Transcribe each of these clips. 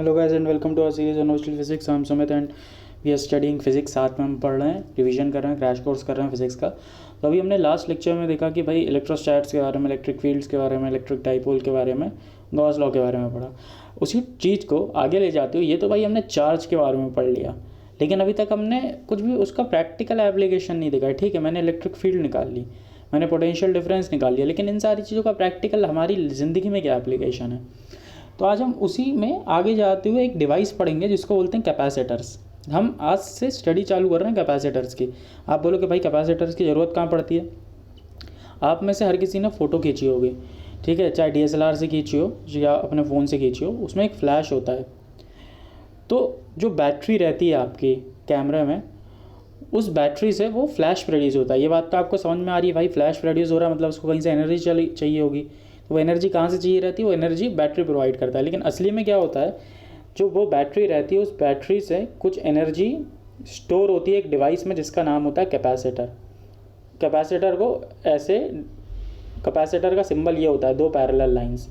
Hello guys and welcome to our series on hostel physics. I am Sumit and we are studying physics. साथ में हम पढ़ रहे हैं, रिवीजन कर रहे हैं, क्रैश कोर्स कर रहे हैं फिजिक्स का। तो अभी हमने लास्ट लेक्चर में देखा कि भाई इलेक्ट्रोस्टैट्स के बारे में, इलेक्ट्रिक फील्ड्स के बारे में, इलेक्ट्रिक डाइपोल के बारे में, गॉस लॉ के बारे में पढ़ा। उसी चीज़ को आगे ले जाते हुए ये तो भाई हमने चार्ज के बारे में पढ़ लिया, लेकिन अभी तक हमने कुछ भी उसका प्रैक्टिकल एप्लीकेशन नहीं देखा है। ठीक है, मैंने इलेक्ट्रिक फील्ड निकाल ली, मैंने पोटेंशियल डिफरेंस निकाल लिया, लेकिन इन सारी चीज़ों का प्रैक्टिकल हमारी ज़िंदगी में क्या एप्लीकेशन है। तो आज हम उसी में आगे जाते हुए एक डिवाइस पढ़ेंगे जिसको बोलते हैं कैपेसिटर्स। हम आज से स्टडी चालू कर रहे हैं कैपेसिटर्स की। आप बोलो कि भाई कैपेसिटर्स की ज़रूरत कहाँ पड़ती है। आप में से हर किसी ने फ़ोटो खींची होगी, ठीक है, चाहे DSLR से खींची हो या अपने फ़ोन से खींची हो, उसमें एक फ़्लैश होता है। तो जो बैटरी रहती है आपकी कैमरे में, उस बैटरी से वो फ्लैश प्रोड्यूस होता है। ये बात तो आपको समझ में आ रही है भाई, फ्लैश प्रोड्यूस हो रहा है मतलब उसको कहीं से एनर्जी चाहिए होगी। तो वो एनर्जी कहाँ से चाहिए रहती है, वो एनर्जी बैटरी प्रोवाइड करता है। लेकिन असली में क्या होता है, जो वो बैटरी रहती है उस बैटरी से कुछ एनर्जी स्टोर होती है एक डिवाइस में जिसका नाम होता है कैपेसिटर। कैपेसिटर को ऐसे, कैपेसिटर का सिंबल ये होता है, दो पैरेलल लाइंस,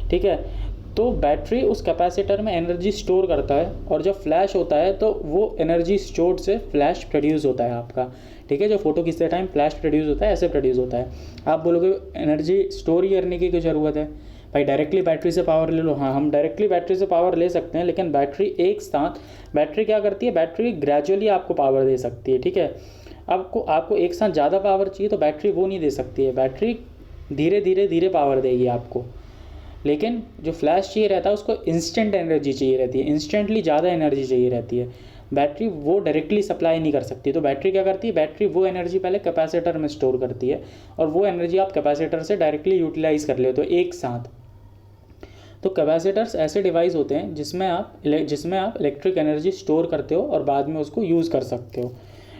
ठीक है। तो बैटरी उस कैपेसिटर में एनर्जी स्टोर करता है और जब फ्लैश होता है तो वो एनर्जी स्टोर्ड से फ्लैश प्रोड्यूस होता है आपका, ठीक है। जो फोटो खींचते टाइम फ्लैश प्रोड्यूस होता है, ऐसे प्रोड्यूस होता है। आप बोलोगे एनर्जी स्टोर ही करने की क्या ज़रूरत है भाई, डायरेक्टली बैटरी से पावर ले लो। हाँ, हम डायरेक्टली बैटरी से पावर ले सकते हैं, लेकिन बैटरी एक साथ, बैटरी क्या करती है, बैटरी ग्रेजुअली आपको पावर दे सकती है, ठीक है। आपको एक साथ ज़्यादा पावर चाहिए तो बैटरी वो नहीं दे सकती है, बैटरी धीरे धीरे धीरे पावर देगी आपको। लेकिन जो फ्लैश चाहिए रहता है उसको इंस्टेंट एनर्जी चाहिए रहती है, इंस्टेंटली ज़्यादा एनर्जी चाहिए रहती है। बैटरी वो डायरेक्टली सप्लाई नहीं कर सकती। तो बैटरी क्या करती है, बैटरी वो एनर्जी पहले कैपेसिटर में स्टोर करती है और वो एनर्जी आप कैपेसिटर से डायरेक्टली यूटिलाइज कर लेते हो एक साथ। तो कैपेसिटर्स ऐसे डिवाइस होते हैं जिसमें आप इलेक्ट्रिक एनर्जी स्टोर करते हो और बाद में उसको यूज़ कर सकते हो,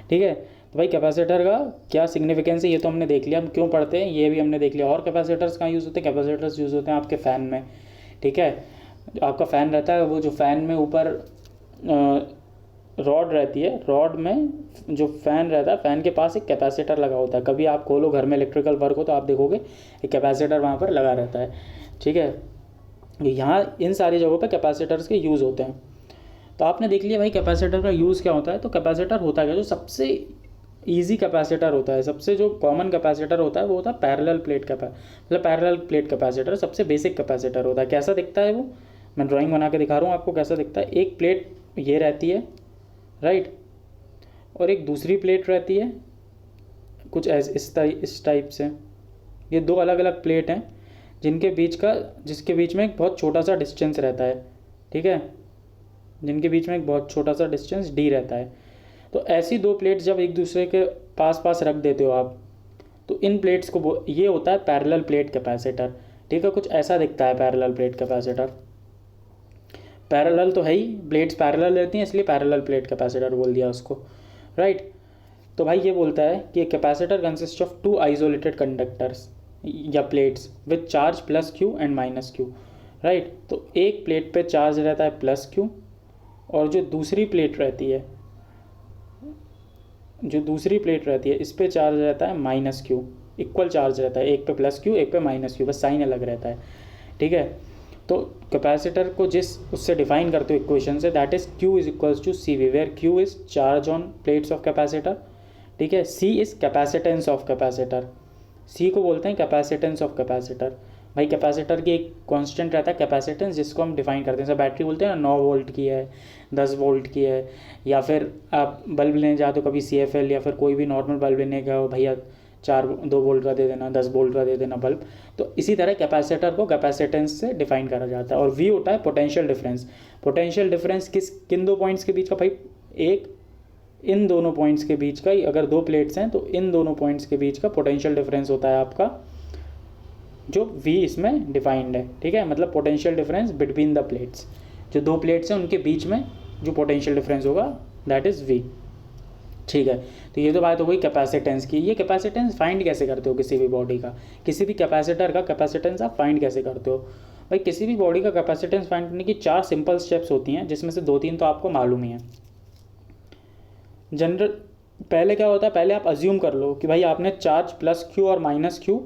ठीक है। तो भाई कैपेसिटर का क्या सिग्निफिकेंस है ये तो हमने देख लिया, हम क्यों पढ़ते हैं ये भी हमने देख लिया। और कैपेसिटर्स कहाँ यूज़ होते हैं, कैपेसिटर्स यूज़ होते हैं आपके फ़ैन में, ठीक है। आपका फ़ैन रहता है, वो जो फ़ैन में ऊपर रॉड रहती है, रॉड में जो फ़ैन रहता है, फ़ैन के पास एक कैपेसिटर लगा होता है। कभी आप खोलो घर में इलेक्ट्रिकल वर्क हो तो आप देखोगे एक कैपेसिटर वहाँ पर लगा रहता है, ठीक है। यहाँ इन सारी जगहों पे कैपेसिटर्स के यूज़ होते हैं। तो आपने देख लिया भाई कैपेसिटर का यूज़ क्या होता है। तो कैपेसिटर होता है, जो सबसे ईजी कैपेसिटर होता है, सबसे जो कॉमन कैपेसिटर होता है वो होता है पैरेलल प्लेट मतलब पैरेलल प्लेट कैपेसिटर सबसे बेसिक कैपेसिटर होता है। कैसा दिखता है वो, मैं ड्राइंग बना के दिखा रहा हूँ आपको कैसा दिखता है। एक प्लेट ये रहती है, राइट, और एक दूसरी प्लेट रहती है कुछ इस टाइप से। ये दो अलग अलग प्लेट हैं जिसके बीच में एक बहुत छोटा सा डिस्टेंस रहता है, ठीक है, जिनके बीच में एक बहुत छोटा सा डिस्टेंस d रहता है। तो ऐसी दो प्लेट्स जब एक दूसरे के पास पास रख देते हो आप, तो इन प्लेट्स को ये होता है पैरेलल प्लेट कैपेसिटर, ठीक है। कुछ ऐसा दिखता है पैरेलल प्लेट कैपेसिटर। पैरेलल तो है ही, प्लेट्स पैरेलल रहती हैं इसलिए पैरेलल प्लेट कैपेसिटर बोल दिया उसको, राइट। तो भाई ये बोलता है कि capacitor consist of two isolated conductors या plates with charge plus Q and minus Q, right. तो एक प्लेट पे चार्ज रहता है प्लस क्यू और जो दूसरी प्लेट रहती है इस पे चार्ज रहता है माइनस क्यू। इक्वल चार्ज रहता है, एक पे प्लस क्यू एक पे माइनस क्यू, बस साइन अलग रहता है, ठीक है। तो कैपेसिटर को जिस उससे डिफाइन करते हो इक्वेशन से, that is Q is equals to CV, where Q is charge on plates of capacitor, ठीक है। C is capacitance of capacitor, C को बोलते हैं कैपेसिटेंस ऑफ कैपेसिटर। भाई कैपेसिटर की एक कांस्टेंट रहता है कैपेसिटेंस, जिसको हम डिफाइन करते हैं। जैसे बैटरी बोलते हैं ना 9 वोल्ट की है, 10 वोल्ट की है, या फिर आप बल्ब लेने जाते हो कभी CFL या फिर कोई भी नॉर्मल बल्ब लेने का, भैया 2 वोल्ट का दे देना, 10 वोल्ट का दे देना बल्ब। तो इसी तरह कैपेसिटर को कैपेसिटेंस से डिफाइन करा जाता है। और V होता है पोटेंशियल डिफरेंस। पोटेंशियल डिफरेंस किन दो पॉइंट्स के बीच का भाई, एक इन दोनों पॉइंट्स के बीच का, अगर दो प्लेट्स हैं तो इन दोनों पॉइंट्स के बीच का पोटेंशियल डिफरेंस होता है आपका, जो V इसमें डिफाइंड है, ठीक है। मतलब potential difference between the plates, जो दो प्लेट्स हैं उनके बीच में जो पोटेंशियल डिफरेंस होगा दैट इज़ V, ठीक है। तो ये तो बात हो गई कैपेसिटेंस की। ये कैपेसिटेंस फाइंड कैसे करते हो किसी भी बॉडी का, किसी भी कैपेसिटर का कैपेसिटेंस आप फाइंड कैसे करते हो भाई। किसी भी बॉडी का कैपेसिटेंस फाइंड करने की 4 सिंपल स्टेप्स होती हैं, जिसमें से 2-3 तो आपको मालूम ही है। जनरल पहले क्या होता है, पहले आप अज्यूम कर लो कि भाई आपने चार्ज प्लस क्यू और माइनस क्यू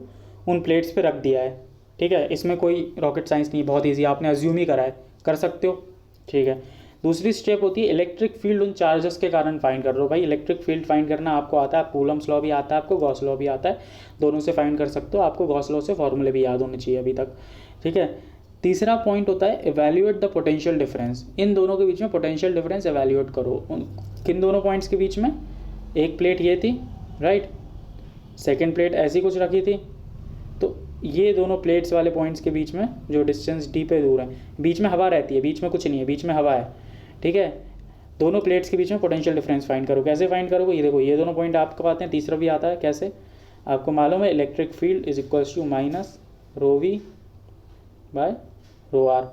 उन प्लेट्स पे रख दिया है, ठीक है। इसमें कोई रॉकेट साइंस नहीं, बहुत ईजी, आपने अज्यूम ही करा है, कर सकते हो, ठीक है। दूसरी स्टेप होती है इलेक्ट्रिक फील्ड उन चार्जेस के कारण फाइंड कर रहे हो। भाई इलेक्ट्रिक फील्ड फाइंड करना आपको आता है, कूलम्स लॉ भी आता है आपको, गॉस लॉ भी आता है, दोनों से फाइंड कर सकते हो। आपको गॉस लॉ से फॉर्मूले भी याद होने चाहिए अभी तक, ठीक है। तीसरा पॉइंट होता है इवैल्यूएट द पोटेंशियल डिफरेंस। इन दोनों के बीच में पोटेंशियल डिफरेंस इवैल्यूएट करो। किन दोनों पॉइंट्स के बीच में? एक प्लेट ये थी, राइट, सेकेंड प्लेट ऐसी कुछ रखी थी, तो ये दोनों प्लेट्स वाले पॉइंट्स के बीच में जो डिस्टेंस डी पे दूर है, बीच में हवा रहती है, बीच में कुछ नहीं है, बीच में हवा है, ठीक है। दोनों प्लेट्स के बीच में पोटेंशियल डिफरेंस फाइंड करो। कैसे फाइंड करोगे? ये देखो, ये दोनों पॉइंट आपको आते हैं, तीसरा भी आता है। कैसे? आपको मालूम है electric field is equals to minus rho V by rho R,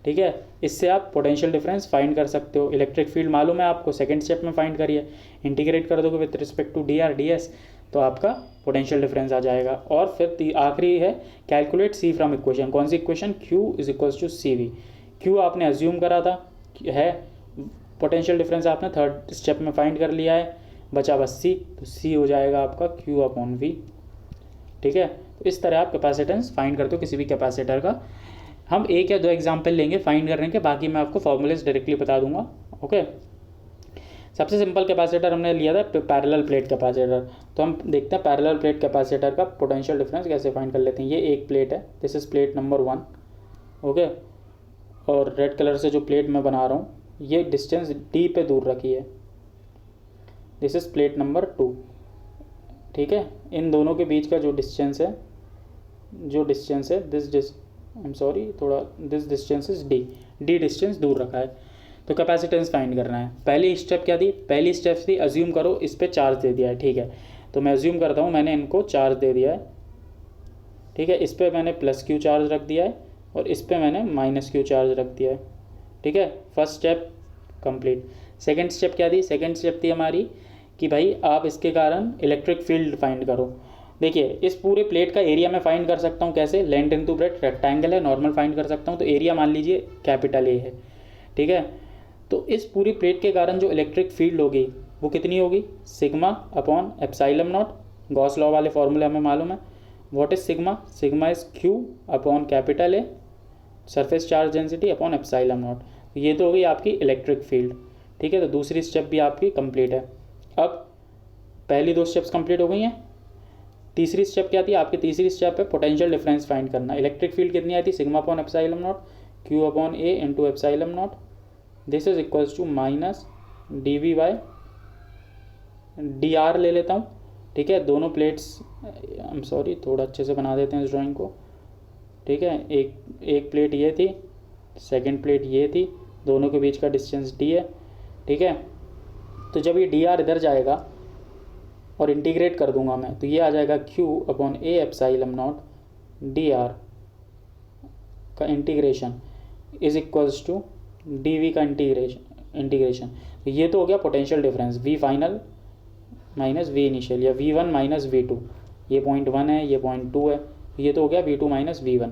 ठीक है। इससे आप पोटेंशियल डिफरेंस फाइंड कर सकते हो। इलेक्ट्रिक फील्ड मालूम है आपको, सेकंड स्टेप में फाइंड करिए, इंटीग्रेट कर दोगे with respect to D R D S, तो आपका पोटेंशियल डिफरेंस आ जाएगा। और फिर आखिरी है कैलकुलेट सी फ्रॉम इक्वेशन। कौन C equation? Q is equals to C V. Q आपने अज्यूम करा था है, पोटेंशियल डिफरेंस आपने थर्ड स्टेप में फाइंड कर लिया है, बचा बस सी, तो सी हो जाएगा आपका क्यू अपॉन वी, ठीक है। तो इस तरह आप कैपेसिटेंस फाइंड करते हो किसी भी कैपेसिटर का। हम एक या दो एग्जाम्पल लेंगे फाइंड करने के, बाकी मैं आपको फॉर्मूलेज डायरेक्टली बता दूंगा, ओके। सबसे सिंपल कैपेसिटर हमने लिया था पैरेलल प्लेट कैपेसिटर, तो हम देखते हैं पैरेलल प्लेट कैपेसिटर का पोटेंशियल डिफरेंस कैसे फाइंड कर लेते हैं। ये एक प्लेट है, this is plate number 1, okay, और रेड कलर से जो प्लेट मैं बना रहा हूँ ये डिस्टेंस डी पे दूर रखी है, दिस इज प्लेट नंबर 2, ठीक है। इन दोनों के बीच का जो डिस्टेंस है this distance is D distance दूर रखा है। तो कैपेसिटेंस फाइंड करना है। पहली स्टेप क्या थी? पहली स्टेप थी अज्यूम करो इस पे चार्ज दे दिया है, ठीक है। तो मैं अज्यूम करता हूँ मैंने इनको चार्ज दे दिया है, ठीक है। इस पे मैंने प्लस क्यू चार्ज रख दिया है और इस पे मैंने माइनस क्यू चार्ज रख दिया है, ठीक है। First step complete. Second step क्या थी? सेकंड स्टेप थी हमारी कि भाई आप इसके कारण इलेक्ट्रिक फील्ड फाइंड करो। देखिए इस पूरे प्लेट का एरिया मैं फाइंड कर सकता हूँ कैसे? लेंथ इनटू ब्रेड्थ, रेक्टेंगल है, नॉर्मल फाइंड कर सकता हूँ, तो एरिया मान लीजिए कैपिटल ए है, ठीक है। तो इस पूरी प्लेट के कारण जो इलेक्ट्रिक फील्ड होगी वो कितनी होगी? Sigma upon epsilon not, Gauss law वाले फॉर्मूले हमें मालूम है। What is sigma? Sigma is Q upon capital a surface charge density upon epsilon not. ये तो हो गई आपकी इलेक्ट्रिक फील्ड, ठीक है। तो दूसरी स्टेप भी आपकी कंप्लीट है। अब पहली दो स्टेप्स कंप्लीट हो गई हैं। तीसरी स्टेप क्या थी आपकी? तीसरी स्टेप है पोटेंशियल डिफरेंस फाइंड करना। इलेक्ट्रिक फील्ड कितनी आई थी? Sigma upon epsilon not Q upon A into epsilon not, this is equals to minus D V by D R ले लेता हूँ, ठीक है। दोनों प्लेट्स आई एम सॉरी थोड़ा अच्छे से बना देते हैं इस ड्राइंग को, ठीक है। एक प्लेट ये थी, सेकंड प्लेट ये थी, दोनों के बीच का डिस्टेंस डी है, ठीक है। तो जब ये डी आर इधर जाएगा और इंटीग्रेट कर दूंगा मैं, तो ये आ जाएगा Q upon A epsilon not D R का integration is equals to D V का इंटीग्रेशन। तो ये तो हो गया potential difference, V final minus V initial, या V1 माइनस V2। ये पॉइंट 1 है, ये पॉइंट 2 है, ये तो हो गया V2 माइनस V1।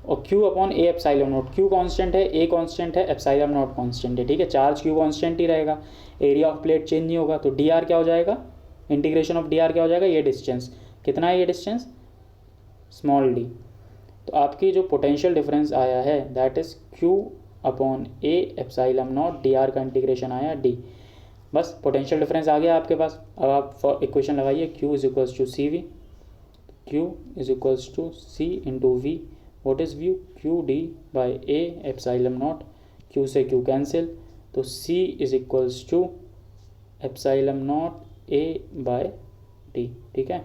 और Q upon A epsilon not, Q constant है, A कांस्टेंट है, एप्सिलॉन नॉट कांस्टेंट है, ठीक है। चार्ज Q कांस्टेंट ही रहेगा, एरिया ऑफ प्लेट चेंज नहीं होगा। तो डी आर क्या हो जाएगा? इंटीग्रेशन ऑफ डी आर क्या हो जाएगा? ये डिस्टेंस कितना है? ये डिस्टेंस स्मॉल डी। तो आपकी जो पोटेंशियल डिफरेंस आया है that is Q upon A epsilon not D R का इंटीग्रेशन आया डी। बस पोटेंशियल डिफरेंस आ गया आपके पास। अब आप इक्वेशन लगाइए, Q is equals to C V, Q is equals to C into V. What is V? Q D by A epsilon not, Q से Q कैंसिल, तो C is equals to epsilon not A by D, ठीक है।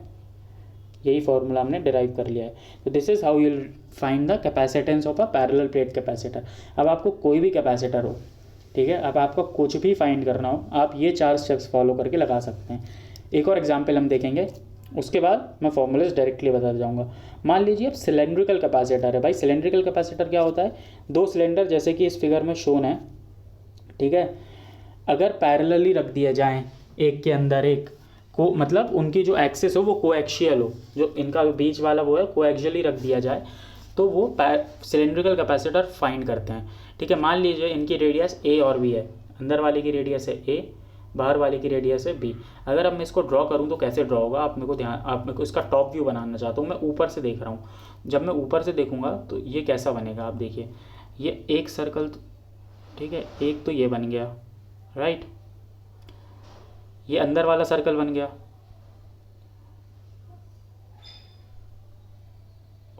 यही formula हमने derive कर लिया है। तो this is how you will find the capacitance of a parallel plate capacitor. अब आपको कोई भी कैपेसिटर हो, ठीक है, अब आपको कुछ भी फाइंड करना हो, आप ये 4 स्टेप्स फॉलो करके लगा सकते हैं। एक और एग्जांपल हम देखेंगे, उसके बाद मैं फॉर्मूलेज डायरेक्टली बता जाऊंगा। मान लीजिए अब सिलेंड्रिकल कैपेसिटर है। भाई सिलेंड्रिकल कैपेसिटर क्या होता है? 2 सिलेंडर जैसे कि इस फिगर में शोन है, ठीक है, अगर पैरेलली रख दिए जाएँ एक के अंदर एक को, मतलब उनकी जो एक्सिस हो वो कोएक्सियल हो, जो इनका बीच वाला वो है कोएक्सियली रख दिया जाए, तो वो सिलेंड्रिकल कैपेसिटर फाइंड करते हैं, ठीक है। मान लीजिए इनकी रेडियस ए और बी है, अंदर वाले की रेडियस है ए, बाहर वाले की रेडियस है बी। अगर अब मैं इसको ड्रॉ करूँ तो कैसे ड्रॉ होगा? आप मेरे को इसका टॉप व्यू बनाना चाहता हूँ, मैं ऊपर से देख रहा हूँ। जब मैं ऊपर से देखूंगा तो ये कैसा बनेगा आप देखिए, ये एक सर्कल, ठीक है, एक तो ये बन गया, राइट, ये अंदर वाला सर्कल बन गया,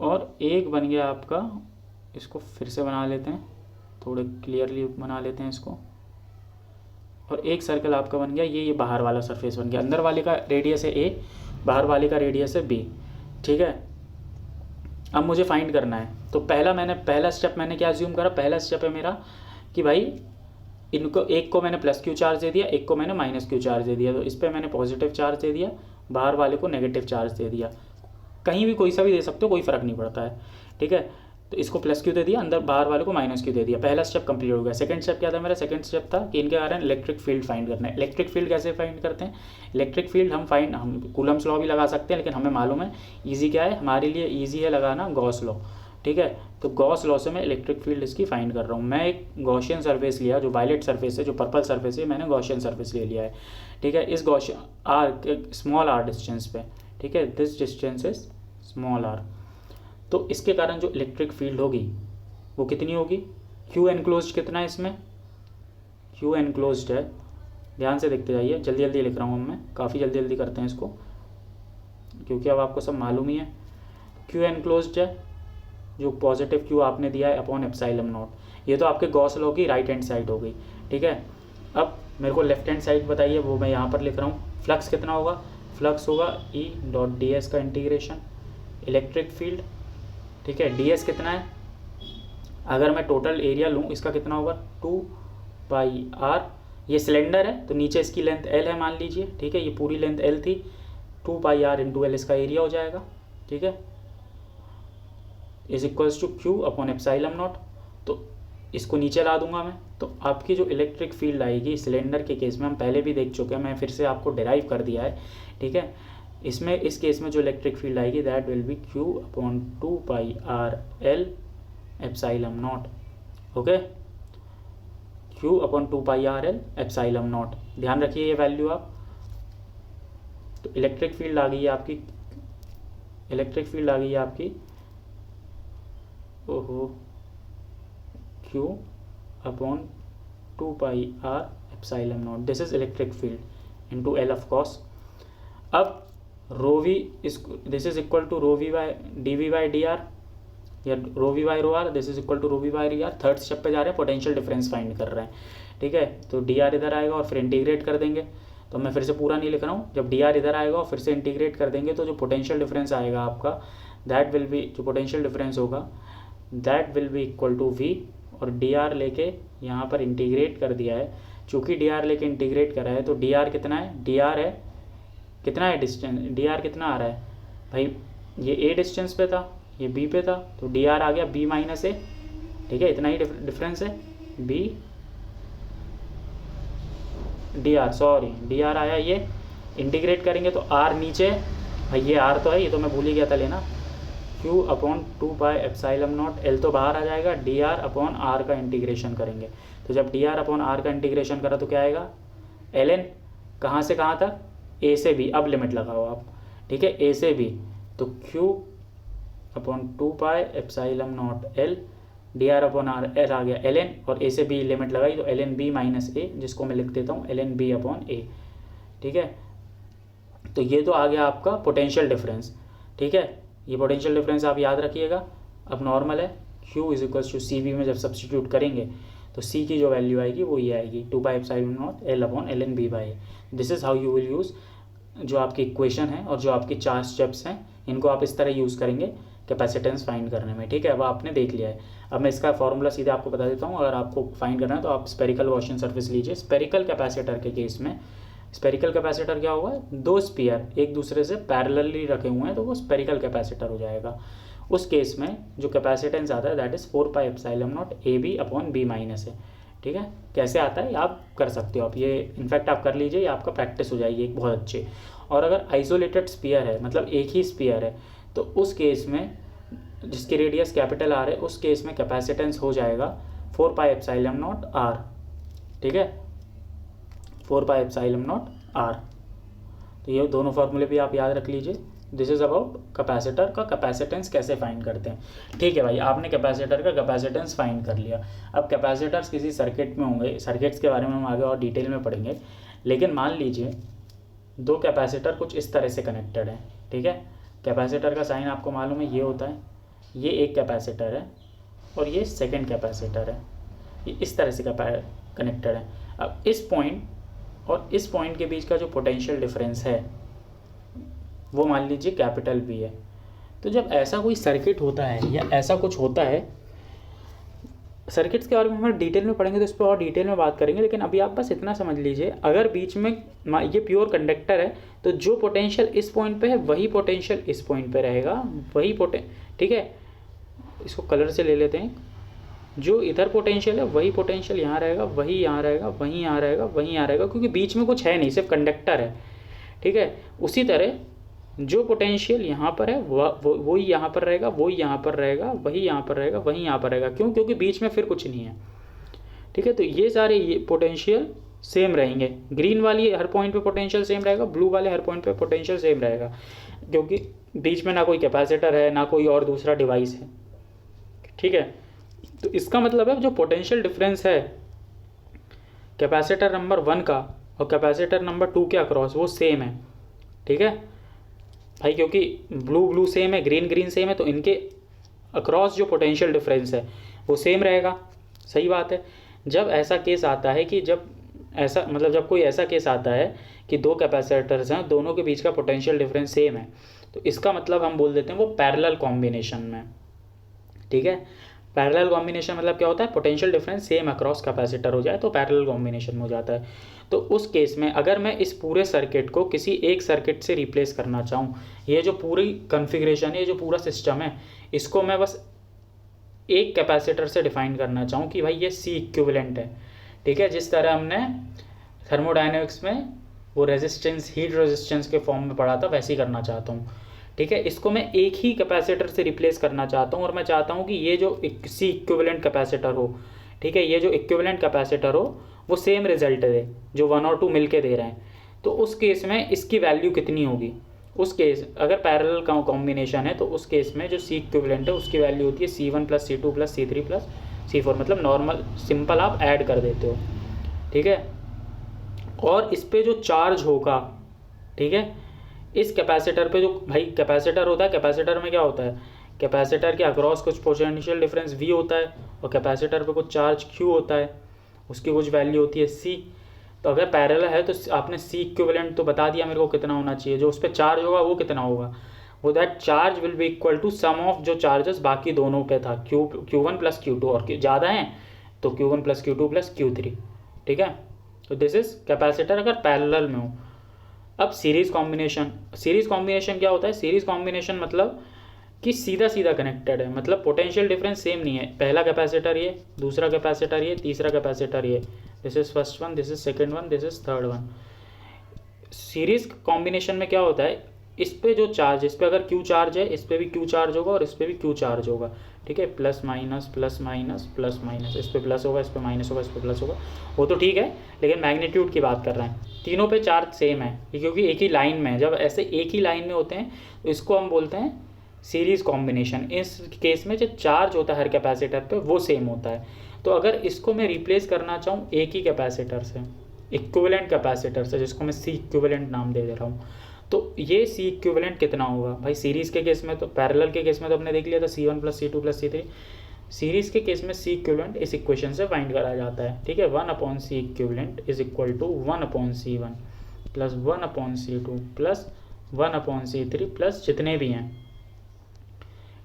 और एक बन गया आपका, इसको फिर से बना लेते हैं, थोड़े क्लियरली बना लेते हैं इसको, और एक सर्कल आपका बन गया, ये बाहर वाला सरफेस बन गया, अंदर वाले का रेडियस है ए, बाहर वाले का रेडियस है बी। ठीक है, अब मुझे फाइंड करना है, तो पहला स्टेप मैंने क्या अज्यूम करा, पहला स्टेप है मेरा कि भाई इनको, एक को मैंने प्लस क्यू चार्ज दे दिया, एक को मैंने माइनस क्यू चार्ज दे दिया, तो इस पर मैंने पॉजिटिव चार्ज दे दिया, बाहर वाले को नेगेटिव चार्ज दे दिया, कहीं भी कोई सा भी दे सकते हो, कोई फ़र्क नहीं पड़ता है। ठीक है, तो इसको प्लस क्यू दे दिया, अंदर बाहर वाले को माइनस क्यू दे दिया, पहला स्टेप कंप्लीट हो गया। सेकंड स्टेप क्या था मेरा, सेकंड स्टेप था कि इनके कारण इलेक्ट्रिक फील्ड फाइंड करना है। इलेक्ट्रिक फील्ड कैसे फाइंड करते हैं, इलेक्ट्रिक फील्ड हम कूलम्स लॉ भी लगा सकते हैं, लेकिन हमें मालूम है ईजी क्या है, हमारे लिए ईजी है लगाना गॉस लॉ। ठीक है, तो गॉस लॉ से मैं इलेक्ट्रिक फील्ड इसकी फाइंड कर रहा हूँ। मैं एक गॉसियन सरफेस लिया, जो वायलेट सरफेस है, जो पर्पल सरफेस है, मैंने गॉसियन सरफेस ले लिया है। ठीक है, इस Gaussian R, small R distance पे, ठीक है, this distance is small R, तो इसके कारण जो इलेक्ट्रिक फील्ड होगी वो कितनी होगी, क्यू एनक्लोज कितना है इसमें, क्यू एनक्लोज है, ध्यान से देखते जाइए, जल्दी जल्दी लिख रहा हूँ मैं, काफ़ी जल्दी जल्दी करते हैं इसको, क्योंकि अब आपको सब मालूम ही है। क्यू एनक्लोज है, जो पॉजिटिव क्यू आपने दिया है अपॉन एप्सिलॉन नॉट, ये तो आपके गॉस लॉ की राइट हैंड साइड हो गई। ठीक है, अब मेरे को लेफ्ट हैंड साइड बताइए, वो मैं यहाँ पर लिख रहा हूँ। फ्लक्स कितना होगा, फ्लक्स होगा ई डॉट डी एस का इंटीग्रेशन, इलेक्ट्रिक फील्ड, ठीक है, डी एस कितना है, अगर मैं टोटल एरिया लूँ इसका कितना होगा, 2 पाई आर, ये सिलेंडर है तो नीचे इसकी लेंथ एल है मान लीजिए। ठीक है, ये पूरी लेंथ एल थी, 2 पाई आर इंटू एल इसका एरिया हो जाएगा। ठीक है, is equals to Q upon epsilon naught, तो इसको नीचे ला दूंगा मैं, तो आपकी जो इलेक्ट्रिक फील्ड आएगी सिलेंडर के केस में, हम पहले भी देख चुके हैं, मैं फिर से आपको डिराइव कर दिया है। ठीक है, इसमें इस केस में जो इलेक्ट्रिक फील्ड आएगी that will B Q upon 2 pi R L epsilon not. Okay, Q upon 2 pi R L epsilon not, ध्यान रखिए ये वैल्यू आप। तो इलेक्ट्रिक फील्ड आ गई है आपकी, इलेक्ट्रिक फील्ड आ गई है आपकी, ओहो, Q upon 2 pi R epsilon not, this is electric field into L of course. अब rho V is, this is equal to rho V by D V by D R, या rho V by rho R, this is equal to rho V by D R. Third step पे जा रहे हैं, potential difference find कर रहे हैं। ठीक है, तो डी आर इधर आएगा और फिर इंटीग्रेट कर देंगे, तो मैं फिर से पूरा नहीं लिख रहा हूँ, जब डी आर इधर आएगा और फिर से इंटीग्रेट कर देंगे तो जो पोटेंशियल डिफरेंस आएगा आपका दैट विल बी, जो पोटेंशियल डिफरेंस होगा that will be equal to V, और डी आर लेके यहाँ पर इंटीग्रेट कर दिया है, चूँकि डी आर लेके इंटीग्रेट करा है तो डी आर कितना है, डी आर है कितना है डिस्टेंस, डी आर कितना आ रहा है भाई, ये ए डिस्टेंस पे था, ये बी पे था, तो डी आर आ गया बी माइनस ए। ठीक है, इतना ही डिफरेंस है, B D R, sorry D R आया, ये इंटीग्रेट करेंगे तो आर नीचे, भाई ये आर तो है, ये तो मैं भूल ही गया था लेना, Q upon 2 pi epsilon not, L तो बाहर आ जाएगा, डी आर अपॉन आर का इंटीग्रेशन करेंगे, तो जब डी आर अपॉन आर का इंटीग्रेशन करा तो क्या आएगा, एल एन कहाँ से कहाँ तक, ए से बी, अब लिमिट लगाओ आप। ठीक है, ए से बी, तो Q upon 2 pi epsilon not L, D R upon R, L आ गया एल एन, और ए से बी लिमिट लगाई तो एल एन बी माइनस ए, जिसको मैं लिख देता हूँ एल एन बी अपॉन ए। ठीक है, तो ये तो आ गया आपका पोटेंशियल डिफरेंस। ठीक है, ये पोटेंशियल डिफरेंस आप याद रखिएगा। अब नॉर्मल है, Q is equals to C B में जब सब्सटीट्यूट करेंगे तो सी की जो वैल्यू आएगी वो ये आएगी, 2 pi epsilon not L upon L N B by A. This is how you will use, जो आपकी इक्वेशन है और जो आपकी 4 स्टेप्स हैं इनको आप इस तरह यूज़ करेंगे कैपेसिटेंस फाइंड करने में। ठीक है, अब आपने देख लिया है, अब मैं इसका फॉर्मूला सीधे आपको बता देता हूँ। अगर आपको फाइंड करना है तो आप स्पेरिकल गॉसियन सरफेस लीजिए। स्पेरिकल कैपेसिटर के केस में, स्पेरिकल कैपेसिटर क्या होगा, 2 स्पीयर एक दूसरे से पैरेलली रखे हुए हैं तो वो स्पेरिकल कैपेसिटर हो जाएगा। उस केस में जो कैपेसिटेंस आता है that is 4 pi epsilon not A B upon B minus A. ठीक है, कैसे आता है आप कर सकते हो, आप ये इनफैक्ट आप कर लीजिए, ये आपका प्रैक्टिस हो जाएगी एक बहुत अच्छी। और अगर आइसोलेटेड स्पीयर है, मतलब एक ही स्पीयर है, तो उस केस में जिसकी रेडियस कैपिटल आर है, उस केस में कैपेसिटेंस हो जाएगा 4 पाई एप्सिलॉन नॉट आर। ठीक है, 4 पाई एप्सिलॉन नॉट आर, तो ये दोनों फार्मूले भी आप याद रख लीजिए। दिस इज़ अबाउट कैपेसिटर का कैपेसिटेंस कैसे फाइंड करते हैं। ठीक है भाई, आपने कैपेसिटर का कैपेसिटेंस फाइंड कर लिया। अब कैपेसिटर्स किसी सर्किट में होंगे, सर्किट्स के बारे में हम आगे और डिटेल में पढ़ेंगे, लेकिन मान लीजिए दो कैपेसिटर कुछ इस तरह से कनेक्टेड है। ठीक है, कैपेसिटर का साइन आपको मालूम है, ये होता है, ये एक कैपेसिटर है और ये सेकेंड कैपेसिटर है, ये इस तरह से कनेक्टेड है। अब इस पॉइंट और इस पॉइंट के बीच का जो पोटेंशियल डिफरेंस है वो मान लीजिए कैपिटल V है। तो जब ऐसा कोई सर्किट होता है या ऐसा कुछ होता है, सर्किट्स के बारे में हम डिटेल में पढ़ेंगे तो इस पर और डिटेल में बात करेंगे, लेकिन अभी आप बस इतना समझ लीजिए, अगर बीच में ये प्योर कंडक्टर है तो जो पोटेंशियल इस पॉइंट पे है वही पोटेंशियल इस पॉइंट पे रहेगा, वही ठीक है, इसको कलर से ले लेते हैं, जो इधर पोटेंशियल है वही पोटेंशियल यहाँ रहेगा, वही यहाँ रहेगा, वही यहाँ रहेगा, वही यहाँ रहेगा, क्योंकि बीच में कुछ है नहीं, सिर्फ कंडक्टर है। ठीक है, उसी तरह जो पोटेंशियल यहाँ पर है वही यहाँ पर रहेगा, वही यहाँ पर रहेगा, वही यहाँ पर रहेगा, वही यहाँ पर रहेगा। क्यों? क्योंकि बीच में फिर कुछ नहीं है। ठीक है, तो ये सारे ये पोटेंशियल सेम रहेंगे। ग्रीन वाली हर पॉइंट पे पोटेंशियल सेम रहेगा, ब्लू वाले हर पॉइंट पे पोटेंशियल सेम रहेगा, क्योंकि बीच में ना कोई कैपेसिटर है ना कोई और दूसरा डिवाइस है। ठीक है, तो इसका मतलब है जो पोटेंशियल डिफरेंस है कैपेसिटर नंबर 1 का और कैपेसिटर नंबर 2 के अक्रॉस वो सेम है। ठीक है भाई, क्योंकि ब्लू सेम है, ग्रीन सेम है, तो इनके अक्रॉस जो पोटेंशियल डिफरेंस है वो सेम रहेगा। सही बात है। जब ऐसा केस आता है कि जब कोई ऐसा केस आता है कि दो कैपेसिटर्स हैं, दोनों के बीच का पोटेंशियल डिफरेंस सेम है, तो इसका मतलब हम बोल देते हैं वो पैरेलल कॉम्बिनेशन में। ठीक है, पैरेलल कॉम्बिनेशन मतलब क्या होता है, potential difference same across capacitor हो जाए तो पैरेलल कॉम्बिनेशन में हो जाता है। तो उस केस में अगर मैं इस पूरे सर्किट को किसी एक सर्किट से रिप्लेस करना चाहूँ, ये जो पूरी कॉन्फ़िगरेशन है, ये जो पूरा सिस्टम है, इसको मैं बस एक कैपेसिटर से डिफाइन करना चाहूँ कि भाई ये C इक्विवेलेंट है। ठीक है, जिस तरह हमने थर्मोडायनेमिक्स में वो रेजिस्टेंस, हीट रेजिस्टेंस के फॉर्म में पढ़ा था, वैसे ही करना चाहता हूँ। ठीक है, इसको मैं एक ही कैपेसिटर से रिप्लेस करना चाहता हूँ और मैं चाहता हूँ कि ये जो C इक्विवेलेंट कैपेसिटर हो, ठीक है, ये जो इक्विवेलेंट कैपेसिटर हो वो सेम रिजल्ट दे जो 1 और 2 मिलके दे रहे हैं। तो उस केस में इसकी वैल्यू कितनी होगी? उस केस अगर पैरेलल का कॉम्बिनेशन है तो उस केस में जो C इक्विवेलेंट है उसकी वैल्यू होती है C1 + C2 + C3 + C4, मतलब नॉर्मल सिंपल आप ऐड कर देते हो। ठीक है, और इस पे जो चार्ज होगा, ठीक है, इस कैपेसिटर पे जो भाई कैपेसिटर होता है, कैपेसिटर में क्या होता है, कैपेसिटर के अक्रॉस कुछ पोटेंशियल डिफरेंस V होता है और कैपेसिटर पे कुछ चार्ज Q होता है, उसकी कुछ वैल्यू होती है C। तो अगर पैरेलल है तो आपने C इक्विवेलेंट तो बता दिया मेरे को कितना होना चाहिए, जो उस पर चार्ज होगा वो कितना होगा, वो that charge will be equal to sum of जो चार्जेस बाकी दोनों पे था, Q1 + Q2, और ज़्यादा हैं तो Q1 + Q2 + Q3। ठीक है, तो दिस इज कैपेसिटर अगर पैरेलल में हो। अब सीरीज़ कॉम्बिनेशन क्या होता है? सीरीज़ कॉम्बिनेशन मतलब कि सीधा कनेक्टेड है, मतलब पोटेंशियल डिफरेंस सेम नहीं है। पहला कैपेसिटर ये, दूसरा कैपेसिटर ये, तीसरा कैपेसिटर ये, this is first one, this is second one, this is third one. Series combination में क्या होता है, इस पे जो चार्ज, इस पे अगर Q चार्ज है, इस पे भी Q चार्ज होगा और इस पे भी Q चार्ज होगा। ठीक है, plus minus plus minus plus minus, इस पे प्लस होगा, इस पे माइनस होगा, इस पे प्लस होगा, वो तो ठीक है, लेकिन मैग्नीट्यूड की बात कर रहे हैं। तीनों पे चार्ज सेम है क्योंकि एक ही लाइन में है। जब ऐसे एक ही लाइन में होते हैं तो इसको हम बोलते हैं सीरीज़ कॉम्बिनेशन। इस केस में जो चार्ज होता है हर कैपेसिटर पे वो सेम होता है। तो अगर इसको मैं रिप्लेस करना चाहूँ एक ही कैपेसिटर से, इक्विवेलेंट कैपेसिटर से, जिसको मैं C इक्विवेलेंट नाम दे रहा हूँ, तो ये C इक्विवेलेंट कितना होगा भाई? सीरीज़ के केस में तो, पैरेलल के केस में तो हमने देख लिया था C1 + C2 + C3। सीरीज़ के केस में C इक्विवेलेंट इस इक्वेशन से फाइंड करा जाता है। ठीक है, 1/C equivalent is equal to 1/C1 + 1/C2 + 1/C3 plus जितने भी हैं।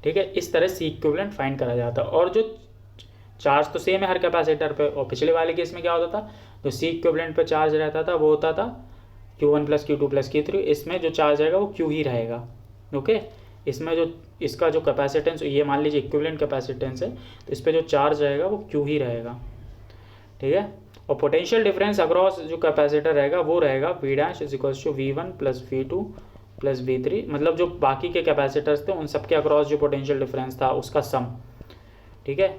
ठीक है, इस तरह C इक्विवेलेंट फाइंड करा जाता है। और जो चार्ज तो सेम है हर कैपेसिटर पे, और पिछले वाले केस में क्या होता था, जो C इक्विवेलेंट पे चार्ज रहता था वो होता था Q1 + Q2 + Q3। इसमें जो चार्ज रहेगा वो Q ही रहेगा। ओके, इसमें जो इसका जो कैपेसिटेंस, ये मान लीजिए इक्विवेलेंट कैपेसिटेंस है, तो इस पर जो चार्ज रहेगा वो Q ही रहेगा। ठीक है, और पोटेंशियल डिफरेंस अक्रॉस जो कैपेसिटर रहेगा वो रहेगा V' = V1 + V2 + V3, मतलब जो बाकी के कैपेसिटर्स थे उन सब के अक्रॉस जो पोटेंशियल डिफरेंस था उसका सम। ठीक है,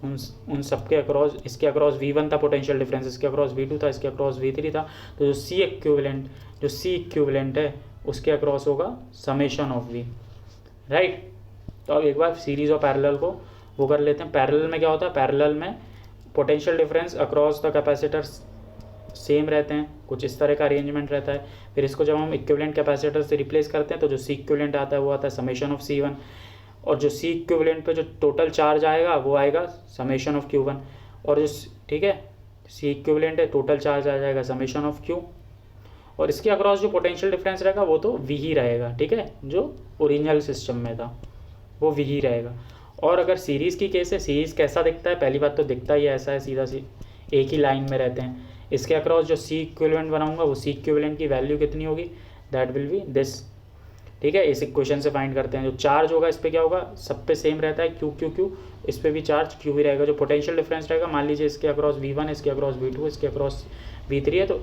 उन सब के अक्रॉस, इसके अक्रॉस V1 था पोटेंशियल डिफरेंस, इसके अक्रॉस V2 था, इसके अक्रॉस V3 था। तो जो C इक्विवेलेंट है उसके अक्रॉस होगा समेशन ऑफ वी, राइट। तो अब एक बार सीरीज और पैरेलल को वो कर लेते हैं। पैरेलल में क्या होता है, पैरेलल में potential difference across the capacitors same रहते हैं, कुछ इस तरह का अरेंजमेंट रहता है। फिर इसको जब हम इक्विवेलेंट कैपेसिटर से रिप्लेस करते हैं तो जो सी इक्विवेलेंट आता है वो आता है समेशन ऑफ C1, और जो सी इक्विवेलेंट पे जो टोटल चार्ज आएगा वो आएगा समेशन ऑफ Q1, और जो ठीक है सी इक्विवेलेंट है टोटल चार्ज आ जाएगा समेशन ऑफ Q, और इसके अक्रॉस जो पोटेंशियल डिफरेंस रहेगा वो तो V ही रहेगा, ठीक है, जो ओरिजिनल सिस्टम में था वो V ही रहेगा। और अगर सीरीज़ की केस है, सीरीज़ कैसा दिखता है, पहली बात तो दिखता ही ऐसा है, सीधा एक ही लाइन में रहते हैं। इसके अक्रॉस जो सी इक्विवेलेंट बनाऊंगा वो सी इक्विवेलेंट की वैल्यू कितनी होगी, दैट विल बी दिस, ठीक है। इस इक्वेशन से फाइंड करते हैं। जो चार्ज होगा इस पर क्या होगा, सब पे सेम रहता है क्यू क्यू क्यू, इस पर भी चार्ज क्यू ही रहेगा। जो पोटेंशियल डिफरेंस रहेगा, मान लीजिए इसके अक्रॉस V1, इसके अक्रॉस V2, इसके अक्रॉस V3 है, तो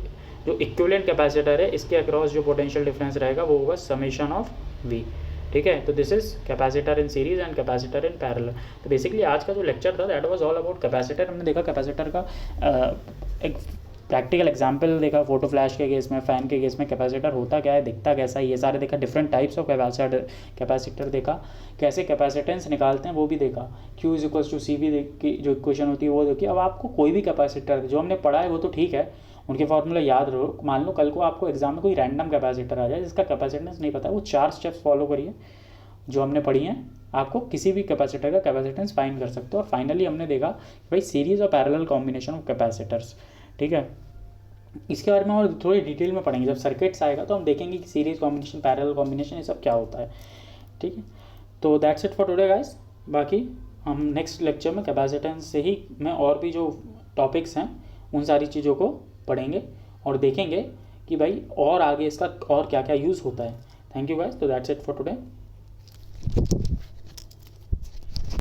जो इक्विवेलेंट कैपेसिटर है इसके अक्रॉस जो पोटेंशियल डिफरेंस रहेगा वो होगा समेशन ऑफ V, ठीक है। तो this is capacitor in series and capacitor in parallel. तो बेसिकली आज का जो लेक्चर था that was all about capacitor. हमने देखा कैपेसिटर का एक प्रैक्टिकल एग्जाम्पल देखा, फोटो फ्लैश के केस में, फ़ैन के केस में कैपेसिटर होता क्या है, दिखता कैसा है, ये सारे देखा। डिफरेंट टाइप्स ऑफ कैपेसिटर देखा, कैसे कैपेसिटेंस निकालते हैं वो भी देखा। Q is equals to CV की जो इक्वेशन होती है वो देखी। अब आपको कोई भी कैपेसिटर जो हमने पढ़ा है वो तो ठीक है, उनके फॉर्मूला याद रहो। मान लो कल को आपको एग्जाम में कोई रैंडम कैपेसिटर आ जाए जिसका कैपेसिटेंस नहीं पता, वो 4 स्टेप्स फॉलो करिए जो हमने पढ़ी हैं, आपको किसी भी कैपेसिटर का कैपेसिटेंस फाइंड कर सकते हो। और फाइनली हमने देखा कि भाई सीरीज़ और पैरेलल कॉम्बिनेशन ऑफ कैपेसिटर्स, ठीक है। इसके बारे में और थोड़ी डिटेल में पढ़ेंगे, जब सर्किट्स आएगा तो हम देखेंगे कि सीरीज कॉम्बिनेशन, पैरेलल कॉम्बिनेशन, ये सब क्या होता है, ठीक है। तो that's it for today guys. बाकी हम नेक्स्ट लेक्चर में कैपेसिटेंस से ही में और भी जो टॉपिक्स हैं उन सारी चीज़ों को पढ़ेंगे और देखेंगे कि भाई और आगे इसका और क्या क्या यूज़ होता है। Thank you guys. तो दैट्स इट फॉर टुडे।